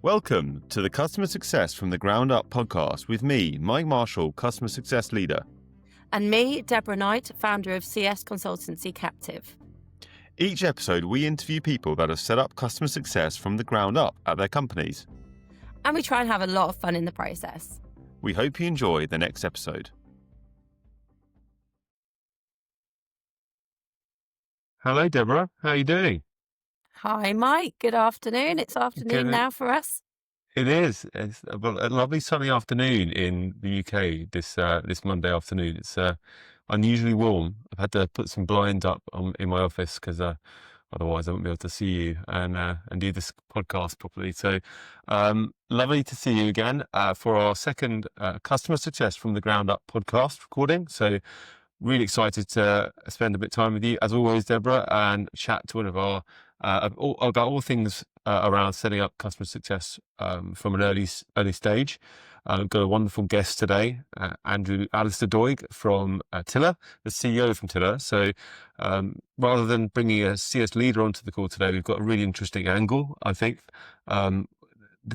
Welcome to the Customer Success from the Ground Up podcast with me, Mike Marshall, Customer Success Leader. And me, Deborah Knight, founder of CS Consultancy Captive. Each episode, we interview people that have set up customer success from the ground up at their companies. And we try and have a lot of fun in the process. We hope you enjoy the next episode. Hello, Deborah. How are you doing? Hi, Mike. Good afternoon. It's afternoon now for us. It is. It's a lovely sunny afternoon in the UK this Monday afternoon. It's unusually warm. I've had to put some blinds up in my office because otherwise I won't be able to see you and do this podcast properly. So lovely to see you again for our second Customer Success from the Ground Up podcast recording. So really excited to spend a bit of time with you, as always, Deborah, and chat to one of our about all things around setting up customer success from an early stage. I've got a wonderful guest today, Alastair Doig from Tiller, the CEO from Tiller. So rather than bringing a CS leader onto the call today, we've got a really interesting angle, I think.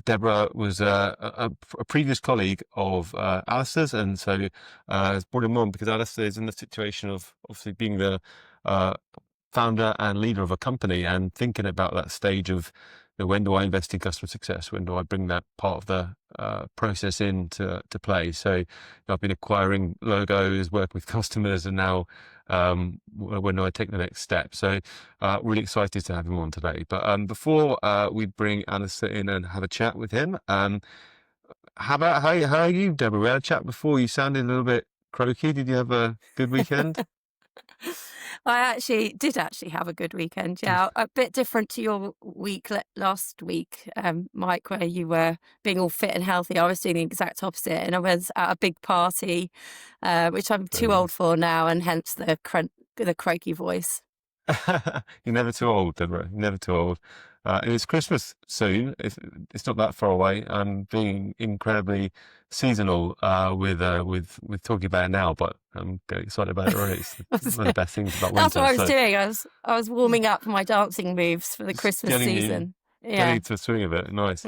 Deborah was a previous colleague of Alastair's, and so has brought him on because Alastair is in the situation of obviously being the founder and leader of a company and thinking about that stage of, when do I invest in customer success? When do I bring that part of the process into play? So I've been acquiring logos, working with customers, and now when do I take the next step? So really excited to have him on today. But before we bring Alastair in and have a chat with him, how are you, Deborah? We had a chat before. You sounded a little bit croaky. Did you have a good weekend? I did have a good weekend. Yeah, a bit different to your week last week, Mike, where you were being all fit and healthy. I was doing the exact opposite, and I was at a big party, which I'm too old for now, and hence the croaky voice. You're never too old, Deborah. You're never too old. And it's Christmas soon. It's not that far away. I'm being incredibly seasonal with talking about it now, but I'm getting excited about it already. It's one of the best things about winter. That's what I was doing. I was warming up my dancing moves for the Christmas season. Getting to the swing of it. Nice.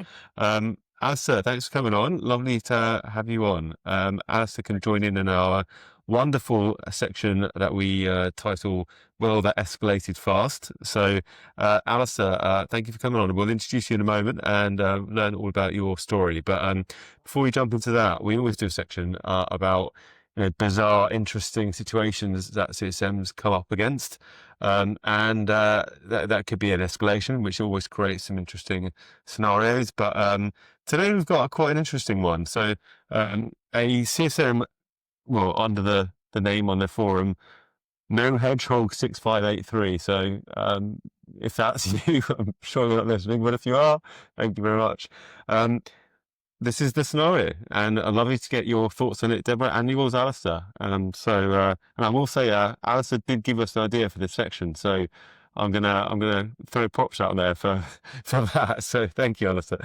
Alastair, thanks for coming on. Lovely to have you on. Alastair can join in our wonderful section that we title, Well, That Escalated Fast. So, Alastair, thank you for coming on. We'll introduce you in a moment and learn all about your story. But before we jump into that, we always do a section about bizarre, interesting situations that CSMs come up against. And that could be an escalation, which always creates some interesting scenarios. But today we've got quite an interesting one. So a CSM, well, under the name on the forum, No Hedgehog 6583. So if that's you, I'm sure you're not listening, but if you are, thank you very much. This is the scenario, and I'd love you to get your thoughts on it, Deborah, and yours, Alastair. And I will say, Alastair did give us an idea for this section, so I'm gonna throw props out there for that. So thank you, Alastair.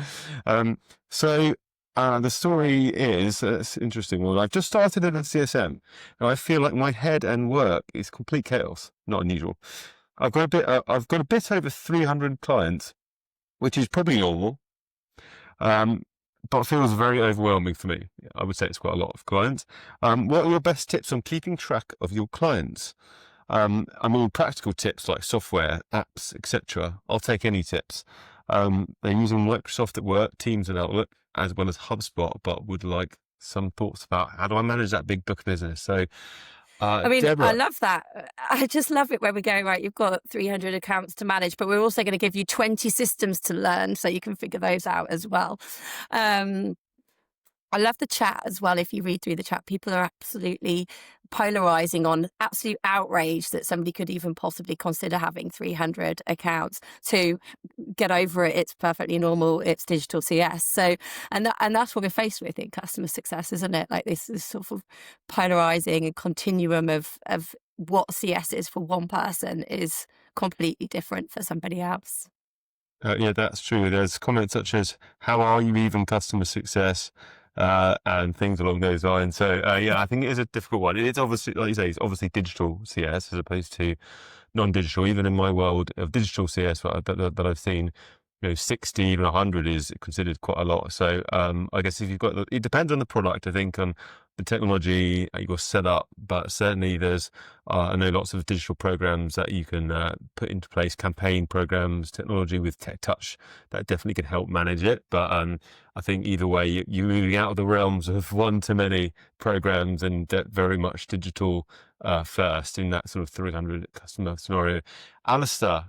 The story is, it's an interesting one. I've just started in a CSM, and I feel like my head and work is complete chaos. Not unusual. I've got a bit over 300 clients, which is probably normal. But feels very overwhelming for me. I would say it's quite a lot of clients. What are your best tips on keeping track of your clients? Practical tips like software, apps, etc. I'll take any tips. They're using Microsoft at work, Teams and Outlook, as well as HubSpot, but would like some thoughts about how do I manage that big book of business? So, Deborah. I love that. I just love it where we're going, right, you've got 300 accounts to manage, but we're also going to give you 20 systems to learn so you can figure those out as well. I love the chat as well. If you read through the chat, people are absolutely polarizing on absolute outrage that somebody could even possibly consider having 300 accounts. To get over it, it's perfectly normal. It's digital CS. So, and that's what we're faced with in customer success, isn't it? Like this sort of polarizing a continuum of what CS is for one person is completely different for somebody else. Yeah, that's true. There's comments such as, how are you even customer success? And things along those lines. So, I think it is a difficult one. It's obviously, like you say, it's obviously digital CS as opposed to non-digital. Even in my world of digital CS that I've seen, 60, even 100 is considered quite a lot. So I guess if you've got it depends on the product, I think, on the technology you've set up, but certainly there's I know lots of digital programs that you can put into place, campaign programs, technology with Tech Touch that definitely can help manage it. But I think either way, you're moving out of the realms of one-to-many programs and very much digital first in that sort of 300 customer scenario. Alastair,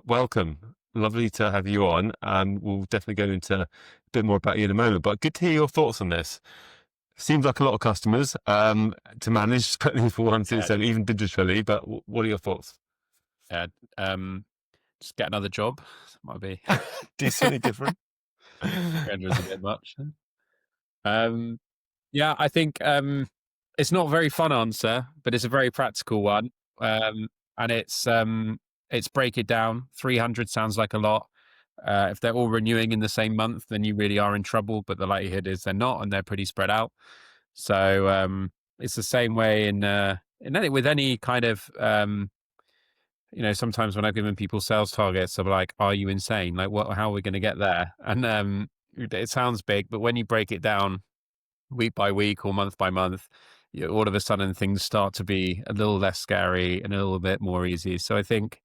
welcome. Lovely to have you on. We'll definitely go into a bit more about you in a moment, but good to hear your thoughts on this. Seems like a lot of customers to manage, especially for one CSM, even digitally, but what are your thoughts? Yeah, just get another job. Might be Decently different. 300 is a bit much. Yeah, I think it's not a very fun answer, but it's a very practical one. And it's break it down. 300 sounds like a lot. If they're all renewing in the same month, then you really are in trouble. But the likelihood is they're not, and they're pretty spread out. So it's the same way with any kind of sometimes when I've given people sales targets, I'm like, "Are you insane? Like, how are we going to get there?" And it sounds big, but when you break it down week by week or month by month, all of a sudden things start to be a little less scary and a little bit more easy. So I think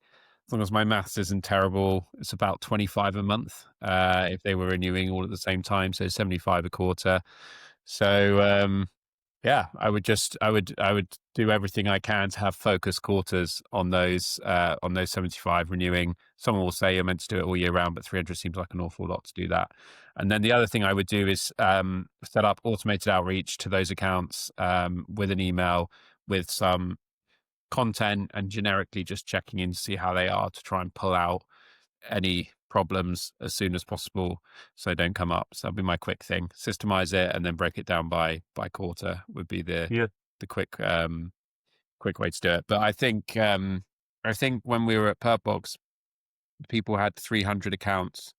as long as my maths isn't terrible, it's about 25 a month if they were renewing all at the same time, so 75 a quarter. So yeah, I would do everything I can to have focus quarters on those 75 renewing. Someone will say you're meant to do it all year round, but 300 seems like an awful lot to do that. And then the other thing I would do is set up automated outreach to those accounts with an email with some content and generically just checking in to see how they are to try and pull out any problems as soon as possible so they don't come up. So that'll be my quick thing. Systemize it and then break it down by quarter would be the quick way to do it. But I think when we were at Perkbox, people had 300 accounts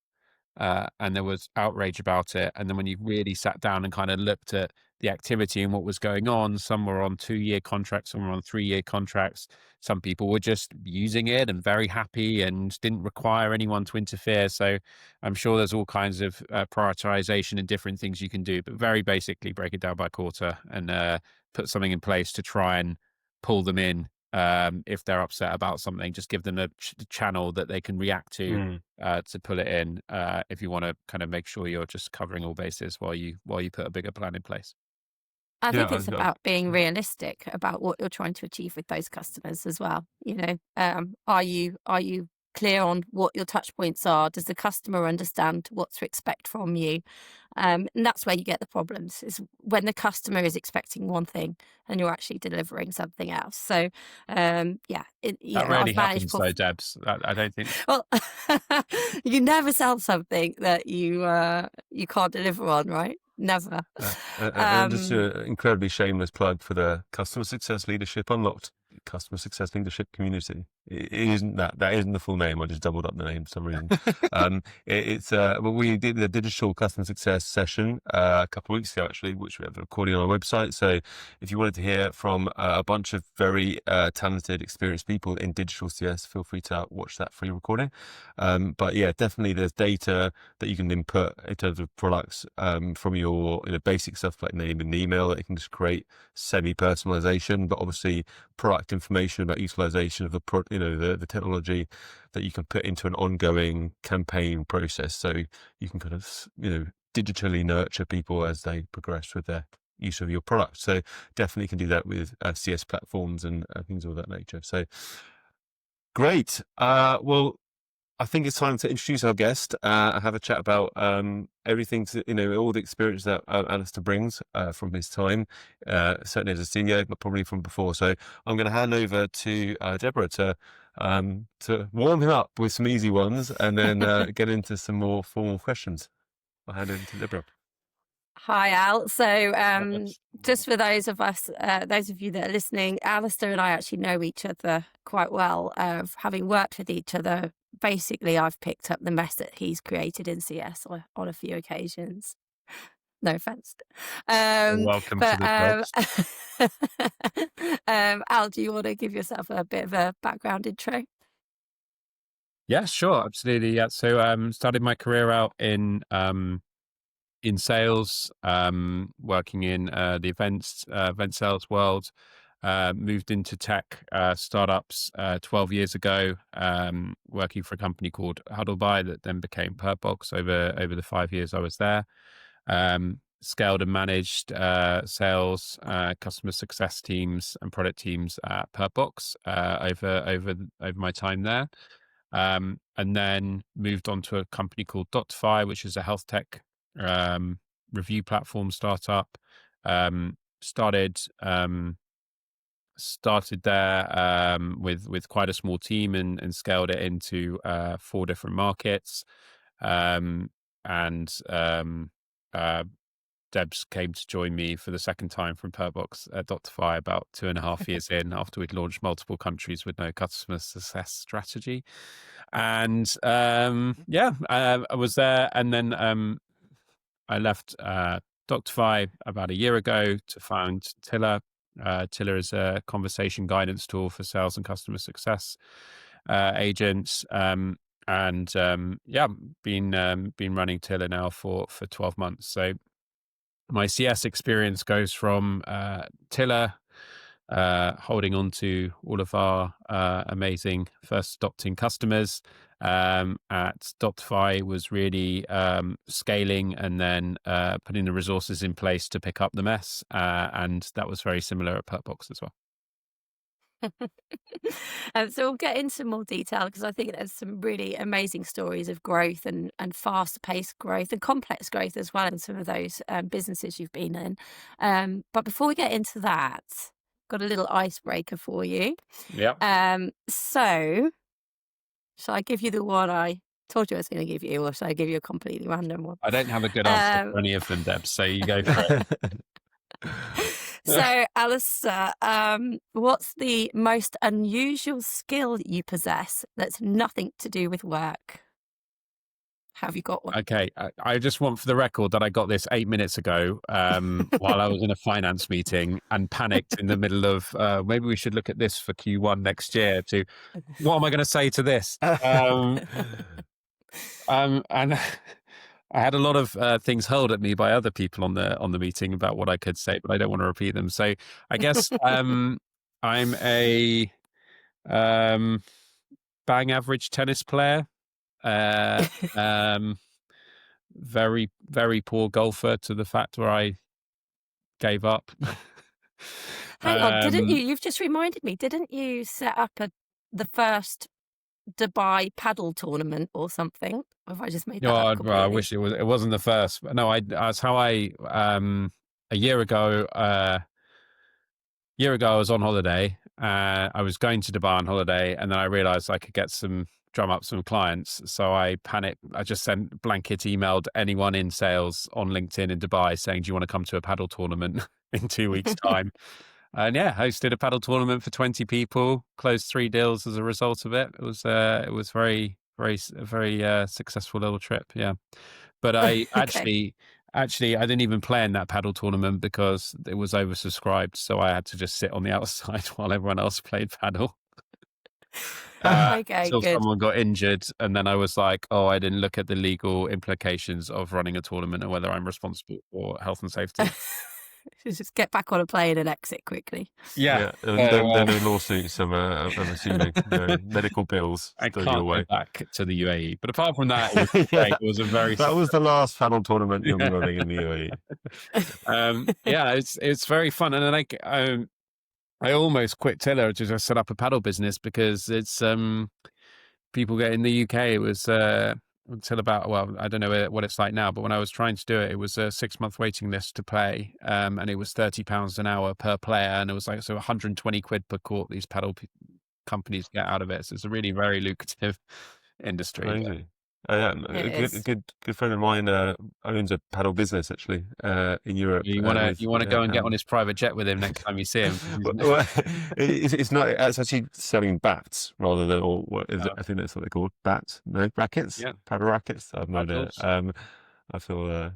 and there was outrage about it. And then when you really sat down and kind of looked at the activity and what was going on, some were on 2-year contracts, some were on 3-year contracts. Some people were just using it and very happy and didn't require anyone to interfere. So I'm sure there's all kinds of prioritization and different things you can do, but very basically break it down by quarter and put something in place to try and pull them in. If they're upset about something, just give them a channel that they can react to pull it in. If you want to kind of make sure you're just covering all bases while you put a bigger plan in place. I think it's about being realistic about what you're trying to achieve with those customers as well. Are you clear on what your touch points are? Does the customer understand what to expect from you? And that's where you get the problems, is when the customer is expecting one thing and you're actually delivering something else. So that rarely happens though, Debs. I don't think. Well, you can never sell something that you can't deliver on, right? Never. And just an incredibly shameless plug for the Customer Success Leadership Unlocked Customer Success Leadership Community. It isn't that isn't the full name. I just doubled up the name for some reason. Well, we did the digital customer success session a couple of weeks ago, actually, which we have a recording on our website. So if you wanted to hear from a bunch of very talented, experienced people in digital CS, feel free to watch that free recording. But yeah, definitely there's data that you can input in terms of products from your basic stuff like name and email that you can just create semi-personalization, but obviously product information about utilization of the technology that you can put into an ongoing campaign process. So you can kind of digitally nurture people as they progress with their use of your product. So definitely can do that with CS platforms and things of that nature. So great. Well, I think it's time to introduce our guest and have a chat about everything, all the experience that Alastair brings from his time, certainly as a CEO, but probably from before. So I'm going to hand over to Deborah to warm him up with some easy ones and then get into some more formal questions. I'll hand over to Deborah. Hi, Al. So just for those of you that are listening, Alastair and I actually know each other quite well, having worked with each other. Basically, I've picked up the mess that he's created in CS on a few occasions. No offense. Welcome to the club. Al, do you want to give yourself a bit of a background intro? Yeah, sure, absolutely. Yeah. So started my career out in sales, working in the event sales world. Moved into tech startups 12 years ago, working for a company called Huddleby that then became Perkbox over the 5 years I was there. Scaled and managed sales, customer success teams, and product teams at Perkbox over my time there. And then moved on to a company called Dotify, which is a health tech um, review platform startup. Um, started started there with quite a small team and scaled it into 4 different markets. And uh, Debs came to join me for the second time from Perkbox at Dotify about 2.5 years in, after we'd launched multiple countries with no customer success strategy. And I was there, and then I left Dotify about a year ago to found Tiller. Tiller is a conversation guidance tool for sales and customer success agents. Been running Tiller now for 12 months. So my CS experience goes from Tiller, holding on to all of our amazing first adopting customers. At Dotify was really scaling and then putting the resources in place to pick up the mess. And that was very similar at Perkbox as well. So we'll get into more detail because I think there's some really amazing stories of growth and fast-paced growth and complex growth as well in some of those businesses you've been in. But before we get into that, got a little icebreaker for you. Yeah. So shall I give you the one I told you I was going to give you, or shall I give you a completely random one? I don't have a good answer for any of them, Deb, so you go for it. So, Alastair, what's the most unusual skill you possess that's nothing to do with work? Have you got one? Okay, I just want for the record that I got this 8 minutes ago while I was in a finance meeting and panicked in the middle of maybe we should look at this for Q1 next year. To what am I going to say to this? And I had a lot of things hurled at me by other people on the meeting about what I could say, but I don't want to repeat them. So I guess I'm a bang average tennis player. Very, very poor golfer to the fact where I gave up. Hang on, didn't you? You've just reminded me. Didn't you set up the first Dubai paddle tournament or something? Or have I just made that up completely? I wish it wasn't the first. But no, that's how I a year ago. Year ago, I was on holiday. I was going to Dubai on holiday, and then I realized I could drum up some clients. So I panicked. I just emailed anyone in sales on LinkedIn in Dubai saying, "Do you want to come to a paddle tournament in 2 weeks' time?" And yeah, hosted a paddle tournament for 20 people. Closed 3 deals as a result of it. It was very successful little trip. Yeah, but I Okay. actually I didn't even play in that paddle tournament because it was oversubscribed. So I had to just sit on the outside while everyone else played paddle. Okay, Until good. someone got injured, and then I was like, "Oh, I didn't look at the legal implications of running a tournament and whether I'm responsible for health and safety." Just get back on a plane and exit quickly. Yeah, Yeah, there are no lawsuits. I'm assuming no medical bills I still your can't go way. back to the UAE. But apart from that, it was great. It was a very That was the last paddle tournament you'll be running in the UAE. yeah, it's very fun, and then I almost quit Tiller to just set up a paddle business because it's people get in the UK. It was until about, well, I don't know what it's like now, but when I was trying to do it, it was a 6-month waiting list to play, and it was £30 an hour per player, and it was like 120 quid per court. These paddle companies get out of it, so it's a really very lucrative industry. Amazing. Yeah, It a is. good friend of mine owns a paddle business actually in Europe. You want to go and get on his private jet with him next time you see him. Well, it's not. It's actually selling bats rather than, or what is it? Oh. I think that's what they're called. Bats? No, rackets. Yeah. Paddle rackets. I've no idea. Paddles. I feel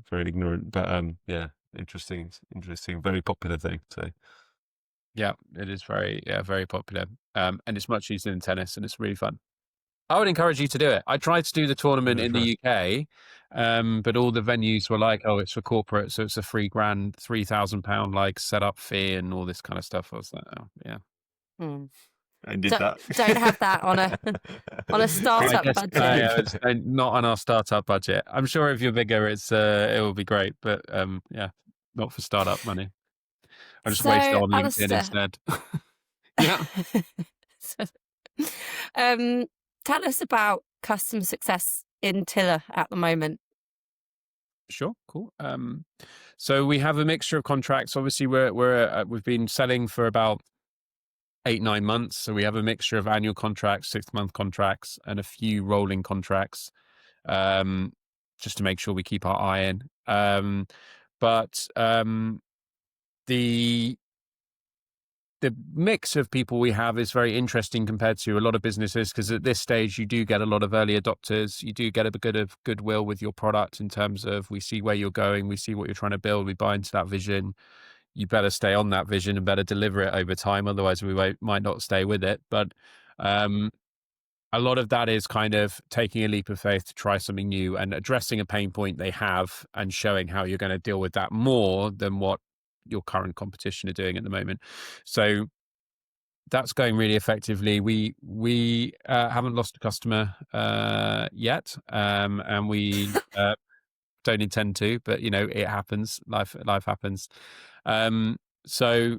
very ignorant, but yeah, interesting. Very popular thing. So Yeah, it is very popular. And it's much easier than tennis, and it's really fun. I would encourage you to do it. I tried to do the tournament in Sure. the UK, but all the venues were like, "Oh, it's for corporate, so it's a £3,000 like setup fee and all this kind of stuff." I was like, "Oh, yeah." Hmm. I did that. Don't have that on a on a I startup guess budget. it's not on our startup budget. I'm sure if you're bigger, it will be great, but yeah, not for startup money. I just waste it So, on LinkedIn Alistair, instead. Yeah, so, um, tell us about customer success in Tiller at the moment. sure, cool. So we have a mixture of contracts. Obviously, we've been selling for about 8-9 months, so we have a mixture of annual contracts, 6-month contracts, and a few rolling contracts, um, just to make sure we keep our eye in. But the the mix of people we have is very interesting compared to a lot of businesses, because at this stage you do get a lot of early adopters. You do get a bit of goodwill with your product in terms of, we see where you're going, we see what you're trying to build, we buy into that vision. You better stay on that vision and better deliver it over time, otherwise we might not stay with it. But um, a lot of that is kind of taking a leap of faith to try something new and addressing a pain point they have and showing how you're going to deal with that more than what your current competition are doing at the moment. So that's going really effectively. We haven't lost a customer yet, and we don't intend to, but it happens. Life happens. So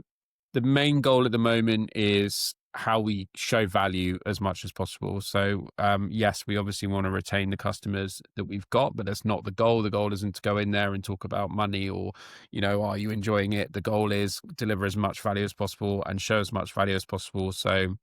the main goal at the moment is how we show value as much as possible. So yes, we obviously want to retain the customers that we've got, but that's not the goal. The goal isn't to go in there and talk about money or, are you enjoying it? The goal is deliver as much value as possible and show as much value as possible. So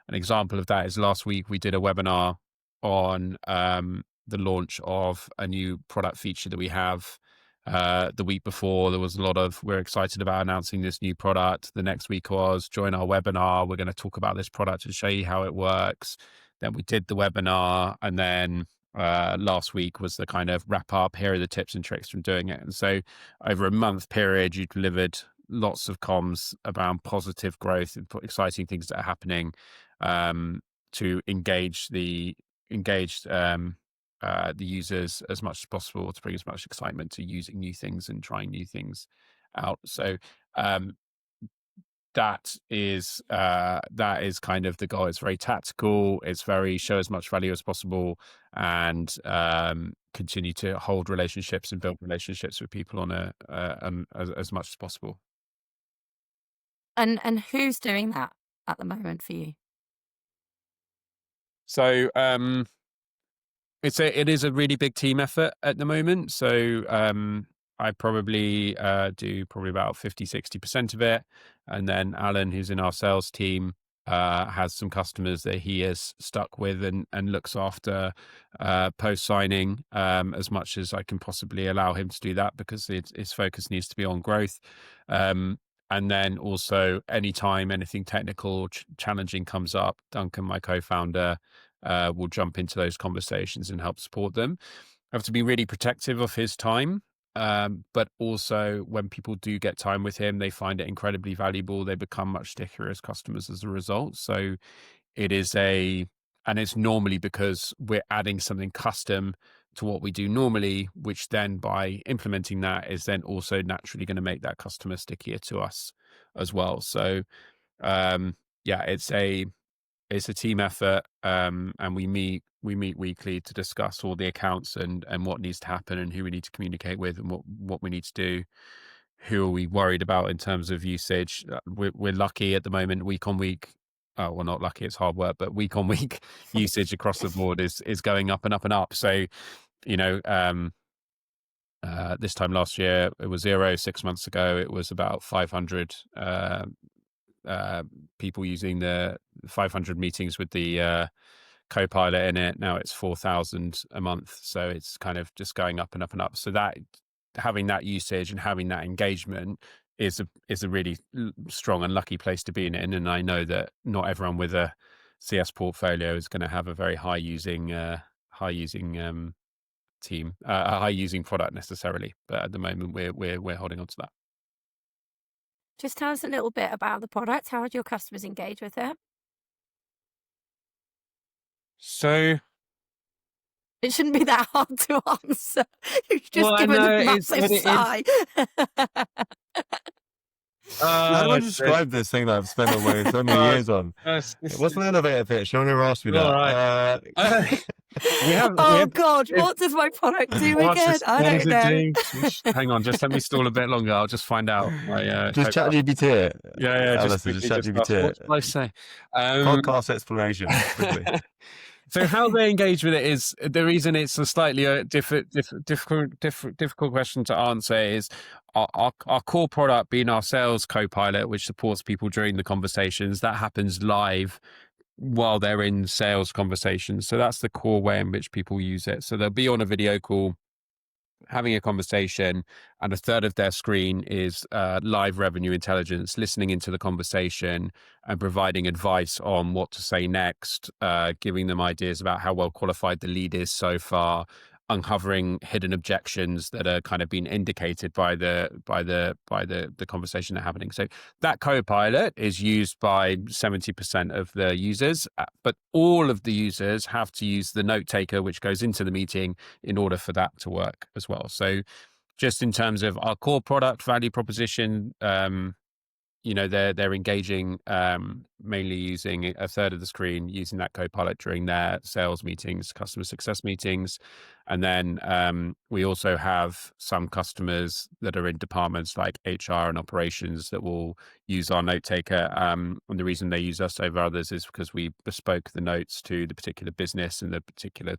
an example of that is last week we did a webinar on the launch of a new product feature that we have. The week before, there was a lot of, we're excited about announcing this new product. The next week was, join our webinar. We're going to talk about this product and show you how it works. Then we did the webinar. And then last week was the kind of wrap up. Here are the tips and tricks from doing it. And so over a month period, you delivered lots of comms about positive growth and exciting things that are happening, to engage the users as much as possible, to bring as much excitement to using new things and trying new things out. So that is kind of the goal. It's very tactical. It's very show as much value as possible, and continue to hold relationships and build relationships with people on as much as possible. And who's doing that at the moment for you? So it is a really big team effort at the moment. So I probably do probably about 50-60% of it. And then Alan, who's in our sales team, has some customers that he has stuck with and looks after post signing, as much as I can possibly allow him to do that, because his focus needs to be on growth. And then also anytime anything technical or challenging comes up, Duncan, my co-founder, will jump into those conversations and help support them. I have to be really protective of his time. But also when people do get time with him, they find it incredibly valuable. They become much stickier as customers as a result. So and it's normally because we're adding something custom to what we do normally, which then by implementing that is then also naturally going to make that customer stickier to us as well. So yeah, it's a team effort, and we meet weekly to discuss all the accounts and what needs to happen and who we need to communicate with and what we need to do. Who are we worried about in terms of usage? We're lucky at the moment, week on week. Oh, well, not lucky, it's hard work, but week on week usage across the board is going up and up and up. So, this time last year it was 0. 6 months ago it was about 500 people using the 500 meetings with the Copilot in it. Now it's 4,000 a month. So it's kind of just going up and up and up. So that having that usage and having that engagement is a really strong and lucky place to be in. And I know that not everyone with a CS portfolio is going to have a very high using team, a high using product necessarily. But at the moment we're holding on to that. Just tell us a little bit about the product. How do your customers engage with it? So, It shouldn't be that hard to answer. You've just well, I given know a it's, massive it, it, sigh. How do I it's, describe this thing that I've spent all my so many uh, years on? it's What's an elevator pitch? No one ever asked me all that. right. We Oh have, God, if, what does my product do what's again? this, I what does don't it know. do? Hang on, just let me stall a bit longer. I'll just find out. Just chat GPT it. Yeah, just Alistair, just quickly, chat just ask, GPT what it. should I say? Podcast explanation, quickly. So how they engage with it is the reason it's a slightly difficult question to answer is our core product being our sales co-pilot, which supports people during the conversations. That happens live while they're in sales conversations. So that's the core way in which people use it. So they'll be on a video call having a conversation, and a third of their screen is live revenue intelligence, listening into the conversation and providing advice on what to say next, giving them ideas about how well qualified the lead is so far, uncovering hidden objections that are kind of being indicated by the conversation they're having. So that co-pilot is used by 70% of the users, but all of the users have to use the note taker, which goes into the meeting, in order for that to work as well. So just in terms of our core product value proposition, they're engaging mainly using a third of the screen, using that co-pilot during their sales meetings, customer success meetings. And then we also have some customers that are in departments like HR and operations that will use our note taker. And the reason they use us over others is because we bespoke the notes to the particular business and the particular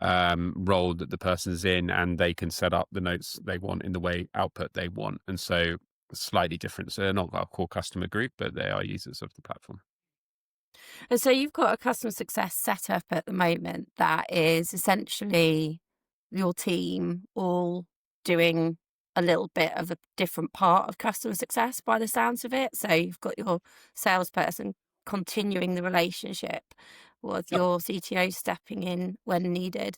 role that the person's in, and they can set up the notes they want in the way output they want. And so slightly different. So they're not our core customer group, but they are users of the platform. And so you've got a customer success setup at the moment that is essentially your team all doing a little bit of a different part of customer success by the sounds of it. So you've got your salesperson continuing the relationship with Yep. your CTO stepping in when needed.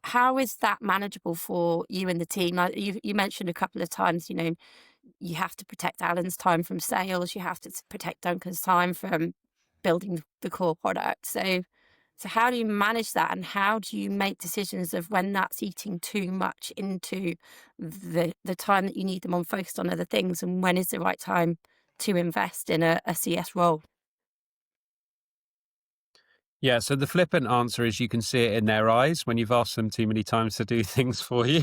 How is that manageable for you and the team? Like you mentioned a couple of times, you have to protect Alan's time from sales. You have to protect Duncan's time from building the core product. So how do you manage that, and how do you make decisions of when that's eating too much into the time that you need them on focused on other things, and when is the right time to invest in a CS role? Yeah. So the flippant answer is you can see it in their eyes when you've asked them too many times to do things for you.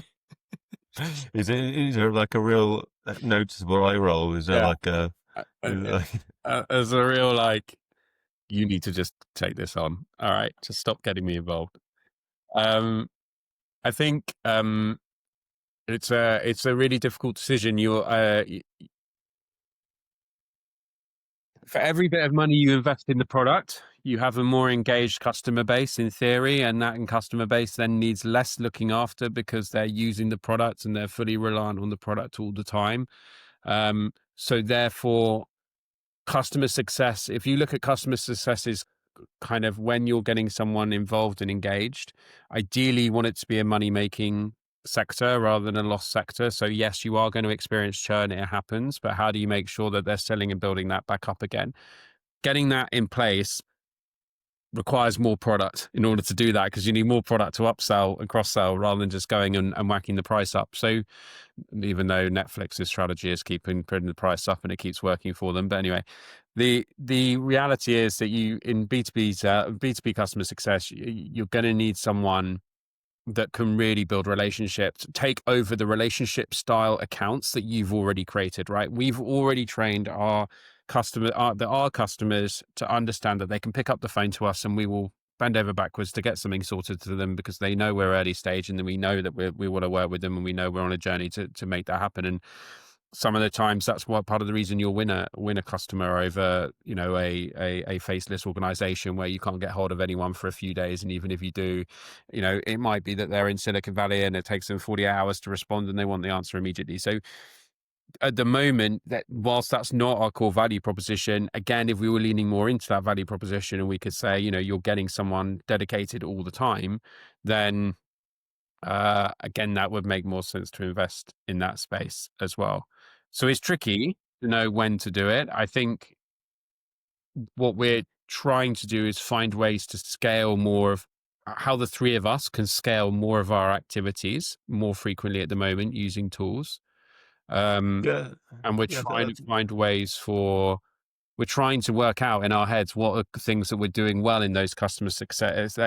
Is there like a real noticeable eye roll? Is there Yeah. like a As a real, like, you need to just take this on. All right. Just stop getting me involved. I think it's a really difficult decision. For every bit of money you invest in the product, you have a more engaged customer base in theory, and that customer base then needs less looking after because they're using the product and they're fully reliant on the product all the time. So therefore, customer success, if you look at customer success, is kind of when you're getting someone involved and engaged, ideally you want it to be a money-making sector rather than a loss sector. So yes, you are going to experience churn, it happens, but how do you make sure that they're selling and building that back up again? Getting that in place requires more product in order to do that, because you need more product to upsell and cross-sell rather than just going and whacking the price up. So even though Netflix's strategy is putting the price up and it keeps working for them. But anyway, the reality is that you, in B2B customer success, you're going to need someone that can really build relationships, take over the relationship style accounts that you've already created, right? We've already trained our customers to understand that they can pick up the phone to us and we will bend over backwards to get something sorted to them, because they know we're early stage and then we know that we want to work with them and we know we're on a journey to make that happen. And some of the times that's what part of the reason you'll win a customer over, a faceless organization where you can't get hold of anyone for a few days. And even if you do, it might be that they're in Silicon Valley and it takes them 48 hours to respond and they want the answer immediately. So at the moment, that whilst that's not our core value proposition, again, if we were leaning more into that value proposition and we could say, you're getting someone dedicated all the time, then again, that would make more sense to invest in that space as well. So it's tricky to know when to do it. I think what we're trying to do is find ways to scale more of how the three of us can scale more of our activities more frequently at the moment using tools. Yeah, And we're yeah, trying to find ways for, we're trying to work out in our heads what are things that we're doing well in those customer success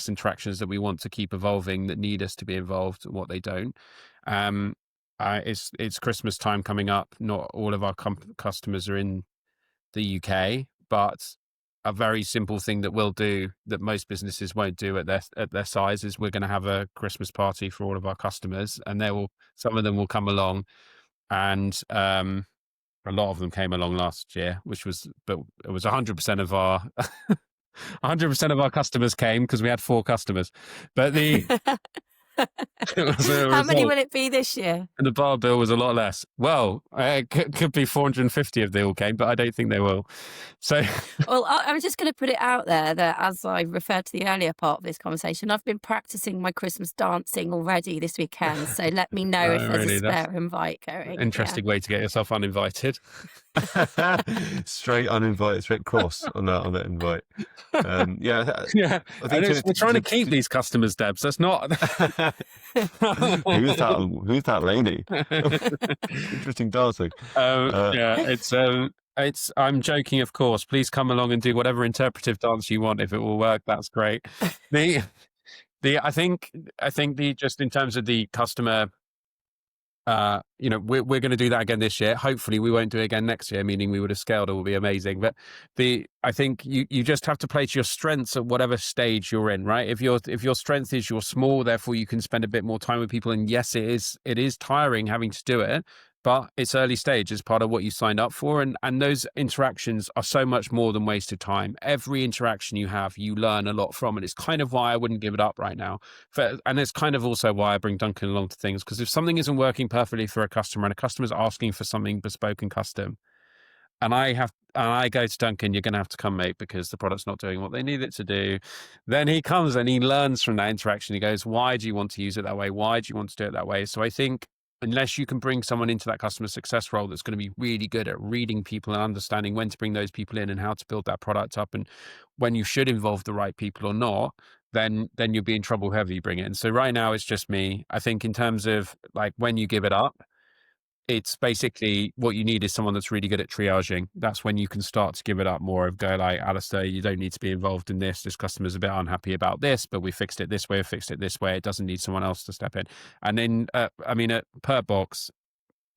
interactions that we want to keep evolving, that need us to be involved, and what they don't. It's Christmas time coming up. Not all of our customers are in the UK, but a very simple thing that we'll do that most businesses won't do at their size is we're going to have a Christmas party for all of our customers, and some of them will come along, and a lot of them came along last year, but it was 100% of our 100% of our customers came because we had 4 customers. But How many will it be this year? And the bar bill was a lot less. Well, it could be 450 if they all came, but I don't think they will. So, well, I'm just going to put it out there that, as I referred to the earlier part of this conversation, I've been practicing my Christmas dancing already this weekend. So let me know if there's a spare invite going. Interesting way to get yourself uninvited. Straight uninvited, straight cross on that invite. Yeah. I think we're trying to keep these customers, Debs. That's not. Who's that lady? Interesting dancing. I'm joking, of course. Please come along and do whatever interpretive dance you want. If it will work, that's great. I think just in terms of the customer, we're going to do that again this year. Hopefully we won't do it again next year, meaning we would have scaled. It will be amazing. But I think you just have to play to your strengths at whatever stage you're in, right? If your strength is you're small, therefore you can spend a bit more time with people. And yes, it is tiring having to do it, but it's early stage as part of what you signed up for. And those interactions are so much more than wasted time. Every interaction you have, you learn a lot from. And it's kind of why I wouldn't give it up right now. And it's kind of also why I bring Duncan along to things, because if something isn't working perfectly for a customer and a customer's asking for something bespoke and custom, and I go to Duncan, you're going to have to come, mate, because the product's not doing what they need it to do. Then he comes and he learns from that interaction. He goes, why do you want to use it that way? Why do you want to do it that way? So I think unless you can bring someone into that customer success role that's going to be really good at reading people and understanding when to bring those people in and how to build that product up and when you should involve the right people or not, then you'll be in trouble whoever you bring in. So right now it's just me. I think in terms of like when you give it up, it's basically what you need is someone that's really good at triaging. That's when you can start to give it up more, of go like, Alastair, you don't need to be involved in this. This customer's a bit unhappy about this, but we fixed it this way, It doesn't need someone else to step in. And then, at Perkbox,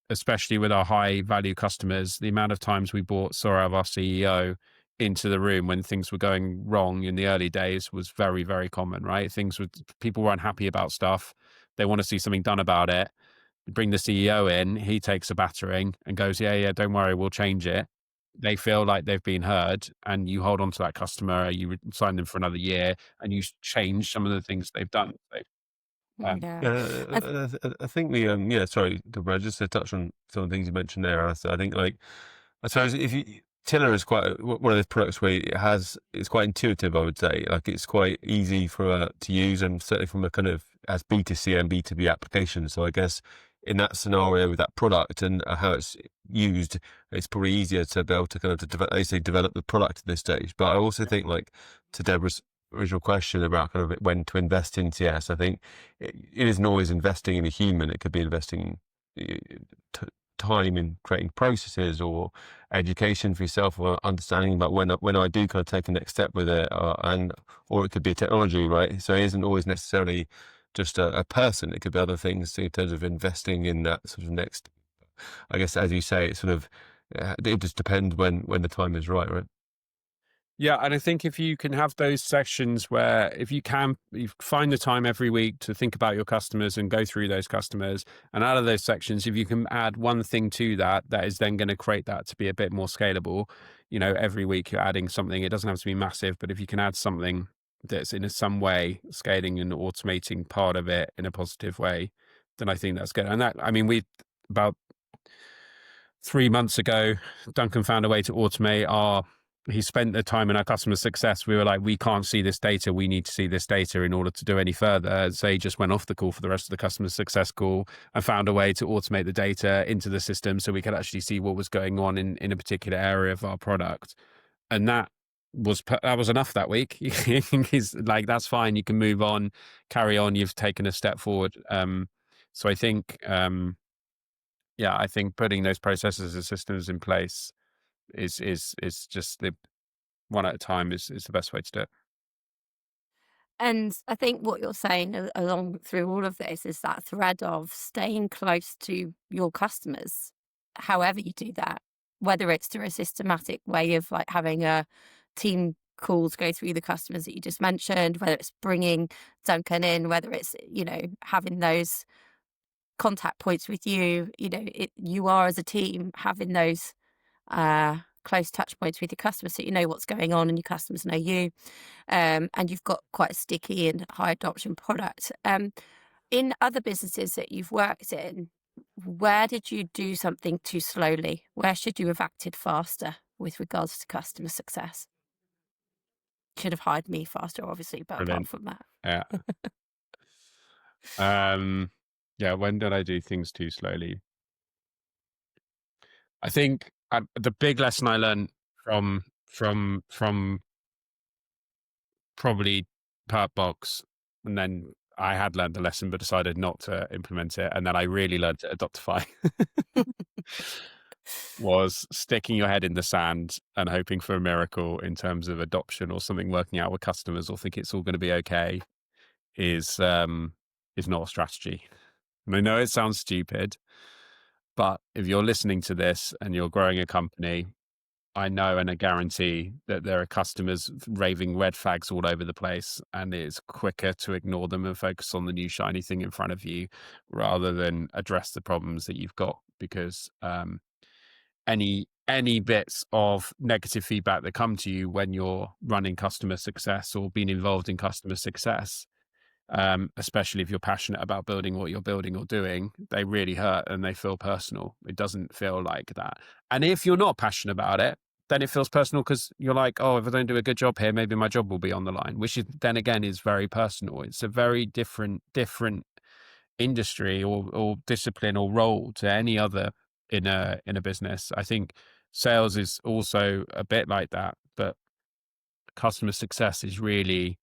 especially with our high value customers, the amount of times we brought Saurav, our CEO, into the room when things were going wrong in the early days was very, very common, right? People were unhappy about stuff. They want to see something done about it. Bring the CEO in, he takes a battering and goes, yeah, don't worry, we'll change it. They feel like they've been heard, and you hold on to that customer, you sign them for another year, and you change some of the things they've done. I think sorry, Deborah, just to touch on some of the things you mentioned there, Alistair. I think, like, I suppose Tiller is quite one of those products where it's quite intuitive, I would say. Like, it's quite easy to use, and certainly from a kind of as B2C and B2B application. So I guess in that scenario with that product and how it's used, it's probably easier to be able to kind of develop the product at this stage. But I also think, like, to Deborah's original question about kind of when to invest in CS, I think it isn't always investing in a human. It could be investing time in creating processes or education for yourself, or understanding about when I do kind of take the next step with it, or it could be a technology, right? So it isn't always necessarily just a person. It could be other things in terms of investing in that sort of next. I guess, as you say, it just depends when the time is right? Yeah, and I think if you can have those sessions where you find the time every week to think about your customers and go through those customers, and out of those sections, if you can add one thing to that is then going to create that to be a bit more scalable. Every week you're adding something. It doesn't have to be massive, but if you can add something that's in some way scaling and automating part of it in a positive way, then I think that's good. And about 3 months ago, Duncan found a way to automate he spent the time in our customer success. We were like, we can't see this data. We need to see this data in order to do any further. So he just went off the call for the rest of the customer success call and found a way to automate the data into the system so we could actually see what was going on in a particular area of our product. And that that was enough that week. He's like, that's fine. You can move on, carry on. You've taken a step forward. So I think, yeah, I think putting those processes and systems in place is just the one at a time is the best way to do it. And I think what you're saying along through all of this is that thread of staying close to your customers, however you do that, whether it's through a systematic way of like having a team calls go through the customers that you just mentioned, whether it's bringing Duncan in, whether it's, having those contact points with you, you are as a team having those close touch points with your customers so you know what's going on and your customers know you, and you've got quite a sticky and high adoption product. In other businesses that you've worked in, where did you do something too slowly? Where should you have acted faster with regards to customer success? Should have hired me faster, obviously, but apart Brilliant. from that. Yeah. Yeah. When did I do things too slowly? I think the big lesson I learned from probably Perkbox, and then I had learned the lesson but decided not to implement it, and then I really learned it at Adoptify, was sticking your head in the sand and hoping for a miracle in terms of adoption or something working out with customers, or think it's all going to be okay is not a strategy. And I know it sounds stupid, but if you're listening to this and you're growing a company, I know and I guarantee that there are customers raving red flags all over the place, and it's quicker to ignore them and focus on the new shiny thing in front of you rather than address the problems that you've got. Because any bits of negative feedback that come to you when you're running customer success or being involved in customer success, especially if you're passionate about building what you're building or doing, they really hurt and they feel personal. It doesn't feel like that. And if you're not passionate about it, then it feels personal because you're like, oh, if I don't do a good job here, maybe my job will be on the line, which is, then again, is very personal. It's a very different industry or discipline or role to any other in a business. I think sales is also a bit like that, but customer success is really,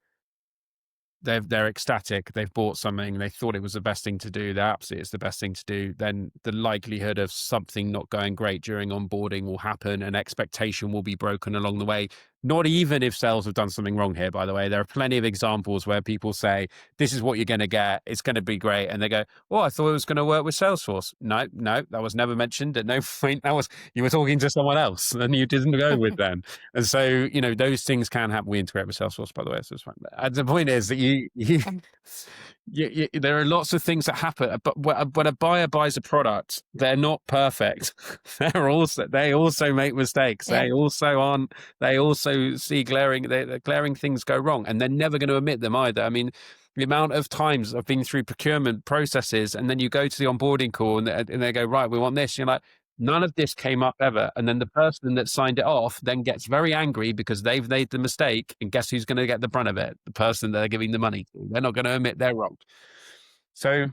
they're ecstatic. They've bought something. They thought it was the best thing to do. They absolutely it's the best thing to do. Then the likelihood of something not going great during onboarding will happen, and expectation will be broken along the way. Not even if sales have done something wrong here, by the way. There are plenty of examples where people say, this is what you're going to get. It's going to be great. And they go, oh, I thought it was going to work with Salesforce. No, that was never mentioned at no point. You were talking to someone else and you didn't go with them. And so, those things can happen. We integrate with Salesforce, by the way. So it's fine. And the point is that there are lots of things that happen, but when a buyer buys a product, they're not perfect. They also make mistakes. Yeah. They also see glaring things go wrong, and they're never going to admit them either. I mean, the amount of times I've been through procurement processes, and then you go to the onboarding call, and they go, right, we want this. You're like, none of this came up ever. And then the person that signed it off then gets very angry because they've made the mistake. And guess who's going to get the brunt of it? The person that they're giving the money to. They're not going to admit they're wrong. So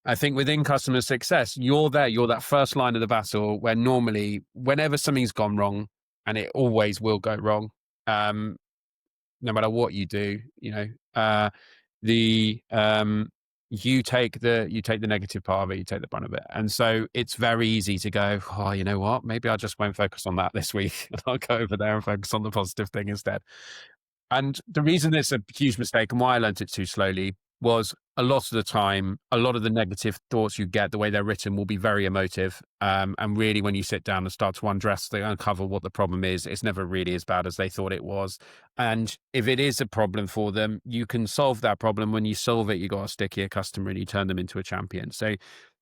I think within customer success, you're that first line of the battle where normally whenever something's gone wrong, and it always will go wrong, no matter what you do, you take the negative part of it, you take the brunt of it. And so it's very easy to go, oh, you know what, maybe I just won't focus on that this week. And I'll go over there and focus on the positive thing instead. And the reason it's a huge mistake and why I learned it too slowly was a lot of the time, a lot of the negative thoughts you get, the way they're written, will be very emotive. And really, when you sit down and start to uncover what the problem is, it's never really as bad as they thought it was. And if it is a problem for them, you can solve that problem. When you solve it, you got a stickier customer and you turn them into a champion. So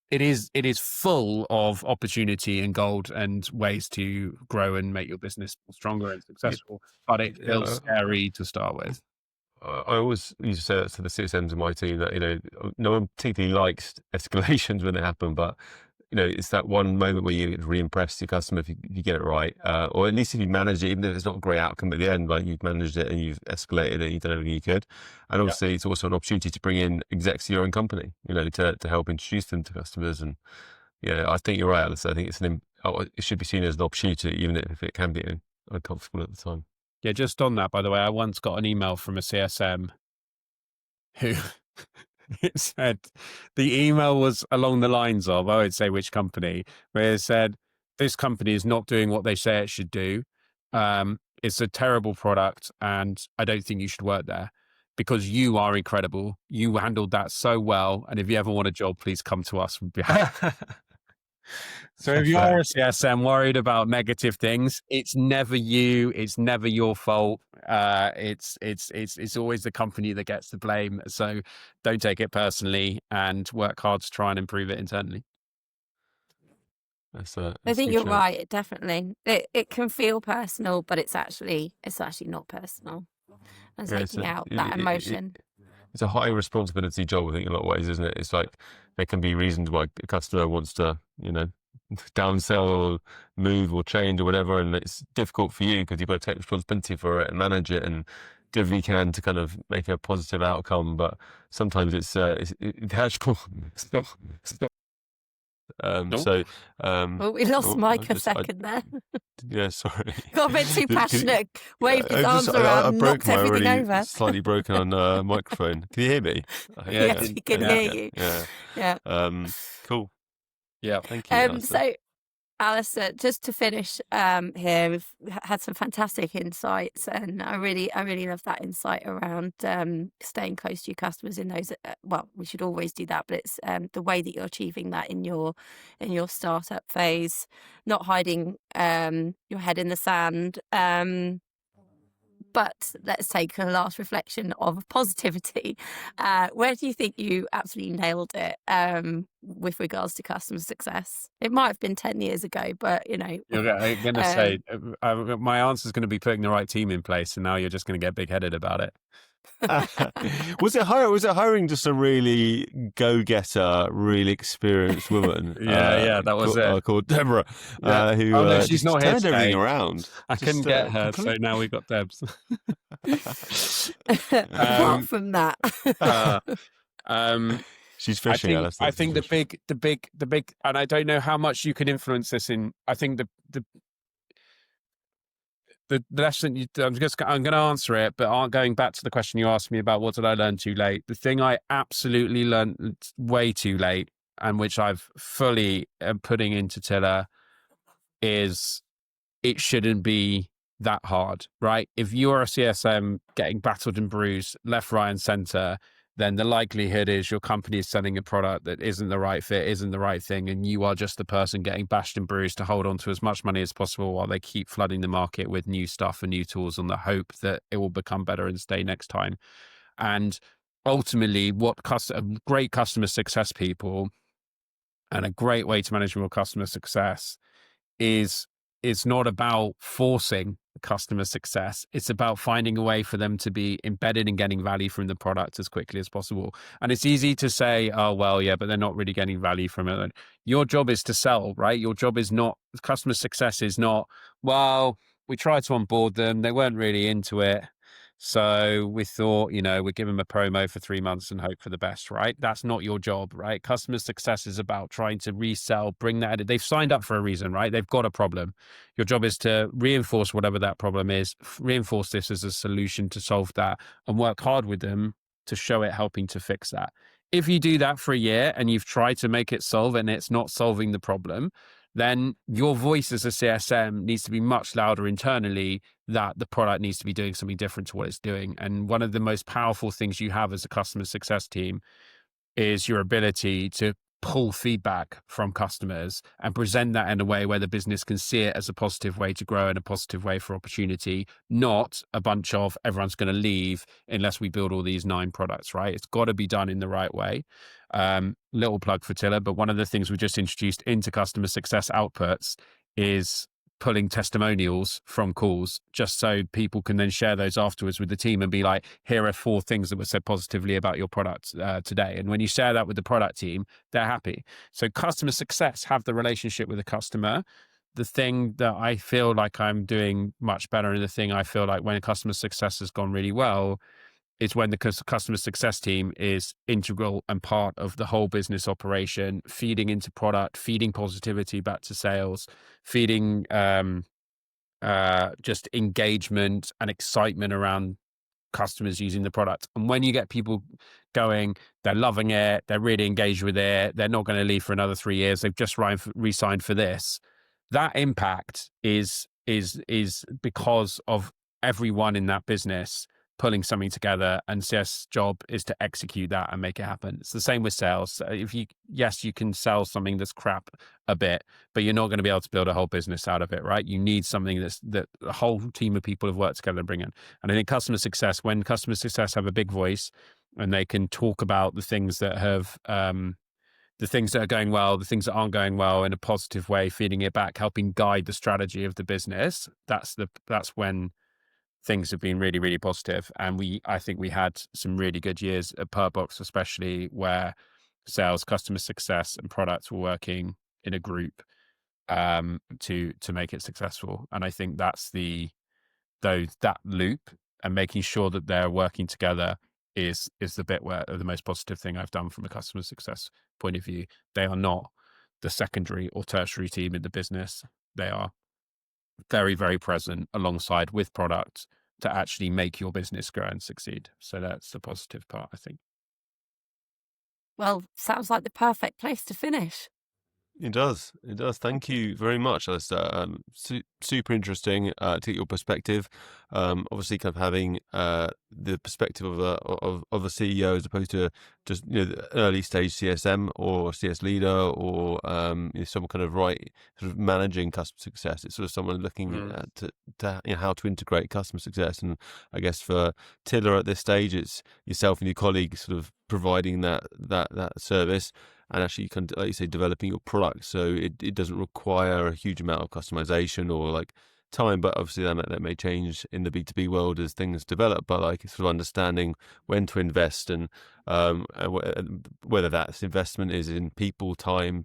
it is full of opportunity and gold and ways to grow and make your business stronger and successful. But it feels scary to start with. I always used to say that to the CSMs in my team that, no one particularly likes escalations when they happen, but, it's that one moment where you re-impress your customer if you get it right, or at least if you manage it, even if it's not a great outcome at the end, like you've managed it and you've escalated it and you've done everything you could. And obviously it's also an opportunity to bring in execs to your own company, to help introduce them to customers. And I think you're right, Alistair. I think it should be seen as an opportunity, even if it can be uncomfortable at the time. Yeah, just on that, by the way, I once got an email from a CSM who it said, the email was along the lines of, I won't say which company, where it said, this company is not doing what they say it should do. It's a terrible product and I don't think you should work there because you are incredible. You handled that so well. And if you ever want a job, please come to us. We'd be happy. So if you are a CSM worried about negative things, it's never you. It's never your fault. It's always the company that gets the blame. So don't take it personally and work hard to try and improve it internally. I think you're right. It definitely, it can feel personal, but it's actually not personal. And taking out that emotion. It's a high responsibility job, I think, in a lot of ways, isn't it? It's like there can be reasons why a customer wants to, downsell or move or change or whatever, and it's difficult for you because you've got to take responsibility for it and manage it and do everything you can to kind of make a positive outcome. But sometimes it's actual. So, well, we lost Mike a second there. Yeah, sorry. Got a bit too passionate. Waved his arms around, and knocked everything over. Slightly broken microphone. Can you hear me? Yes, we can hear you. Yeah. Cool. Yeah. Thank you. So, Alastair, just to finish here, we've had some fantastic insights, and I really love that insight around staying close to your customers in those. Well, we should always do that, but it's the way that you're achieving that in your startup phase, not hiding your head in the sand. But let's take a last reflection of positivity. Where do you think you absolutely nailed it with regards to customer success? It might have been 10 years ago, but You're going to say, my answer is going to be putting the right team in place, and now you're just going to get big-headed about it. Was it hiring just a really go-getter, really experienced woman? Yeah, that was it. Called Deborah, who no, she's not here turned today. everything around. I couldn't get her, so now we've got Debs. Apart from that, she's fishing. I think the big, and I don't know how much you can influence this in. I think the lesson, I'm going to answer it, but going back to the question you asked me about what did I learn too late? The thing I absolutely learned way too late, and which I've fully putting into Tiller, is it shouldn't be that hard, right? If you're a CSM getting battled and bruised left, right, and center, then the likelihood is your company is selling a product that isn't the right fit, isn't the right thing, and you are just the person getting bashed and bruised to hold on to as much money as possible while they keep flooding the market with new stuff and new tools on the hope that it will become better and stay next time. And ultimately, what great customer success people and a great way to manage your customer success is it's not about forcing customer success. It's about finding a way for them to be embedded and getting value from the product as quickly as possible. And it's easy to say, oh, well, yeah, but they're not really getting value from it. Your job is to sell, right? Your job is not, customer success is not, well, we tried to onboard them. They weren't really into it. So we thought, we'd give them a promo for 3 months and hope for the best, right? That's not your job, right? Customer success is about trying to resell, bring that. They've signed up for a reason, right? They've got a problem. Your job is to reinforce whatever that problem is, reinforce this as a solution to solve that, and work hard with them to show it helping to fix that. If you do that for a year and you've tried to make it solve and it's not solving the problem, then your voice as a CSM needs to be much louder internally that the product needs to be doing something different to what it's doing. And one of the most powerful things you have as a customer success team is your ability to pull feedback from customers and present that in a way where the business can see it as a positive way to grow and a positive way for opportunity, not a bunch of everyone's going to leave unless we build all these 9 products, right? It's got to be done in the right way. Little plug for Tiller, but one of the things we just introduced into customer success outputs is pulling testimonials from calls, just so people can then share those afterwards with the team and be like, here are 4 things that were said positively about your product today. And when you share that with the product team, they're happy. So customer success, have the relationship with the customer. The thing that I feel like I'm doing much better, and the thing I feel like when customer success has gone really well, is when the customer success team is integral and part of the whole business operation, feeding into product, feeding positivity back to sales, feeding just engagement and excitement around customers using the product. And when you get people going, they're loving it, they're really engaged with it, they're not going to leave for another 3 years, they've just re-signed for this. That impact is because of everyone in that business pulling something together, and CS job is to execute that and make it happen. It's the same with sales. Yes, you can sell something that's crap a bit, but you're not going to be able to build a whole business out of it, right? You need something that a whole team of people have worked together to bring in. And I think customer success, when customer success have a big voice and they can talk about the things that have, the things that are going well, the things that aren't going well in a positive way, feeding it back, helping guide the strategy of the business. That's when things have been really, really positive. And I think we had some really good years at Perkbox, especially where sales, customer success, and products were working in a group to make it successful. And I think that's that loop, and making sure that they're working together is the bit where the most positive thing I've done from a customer success point of view. They are not the secondary or tertiary team in the business. They are very, very present alongside with product to actually make your business grow and succeed. So that's the positive part, I think. Well, sounds like the perfect place to finish. It does. Thank you very much, Alastair. Super interesting to get your perspective. Obviously, kind of having the perspective of a CEO as opposed to just the early stage CSM or CS leader or someone kind of sort of managing customer success. It's sort of someone looking at to how to integrate customer success. And I guess for Tiller at this stage, it's yourself and your colleagues sort of providing that service. And actually, you can, like you say, developing your product so it doesn't require a huge amount of customization or like time. But obviously, that may change in the B2B world as things develop. But like sort of understanding when to invest and whether that investment is in people, time,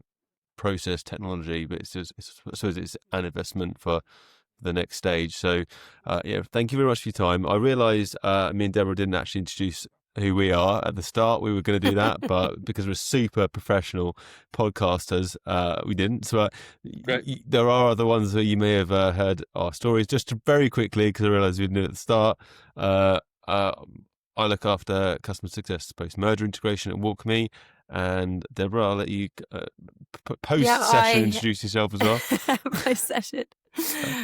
process, technology. But it's an investment for the next stage. So, thank you very much for your time. I realised me and Deborah didn't actually introduce who we are at the start. We were going to do that, but because we're super professional podcasters, we didn't. So there are other ones where you may have heard our stories. Just very quickly, because I realised we didn't do it at the start. I look after customer success post-merger integration at WalkMe. And Deborah, I'll let you post-session introduce yourself as well. Post-session.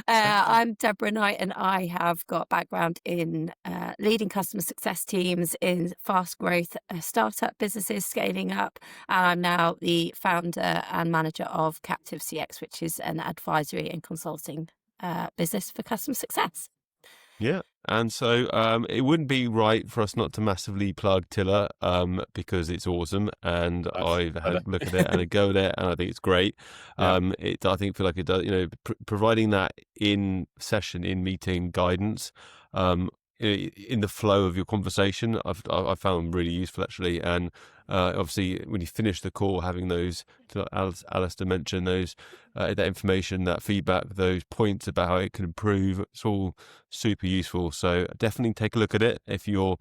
I'm Deborah Knight, and I have got background in leading customer success teams in fast growth startup businesses scaling up. And I'm now the founder and manager of Captive CX, which is an advisory and consulting business for customer success. Yeah. And so it wouldn't be right for us not to massively plug Tiller because it's awesome, and I've had a look at it and a go at it, and I think it's great. I feel like it does, providing that in session, in meeting guidance in the flow of your conversation, I've found really useful actually. And obviously, when you finish the call, having those, Alastair mentioned those, that information, that feedback, those points about how it can improve. It's all super useful. So definitely take a look at it if you're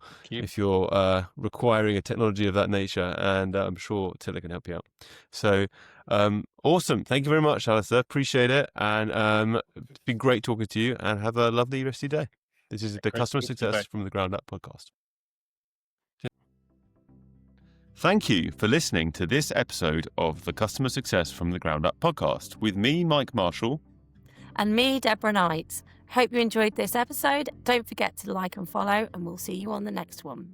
requiring a technology of that nature, and I'm sure Tiller can help you out. So awesome. Thank you very much, Alastair. Appreciate it, and it's been great talking to you. And have a lovely rest of your day. This is the Customer Success from the Ground Up podcast. Thank you for listening to this episode of the Customer Success from the Ground Up podcast with me, Mike Marshall. And me, Deborah Knight. Hope you enjoyed this episode. Don't forget to like and follow, and we'll see you on the next one.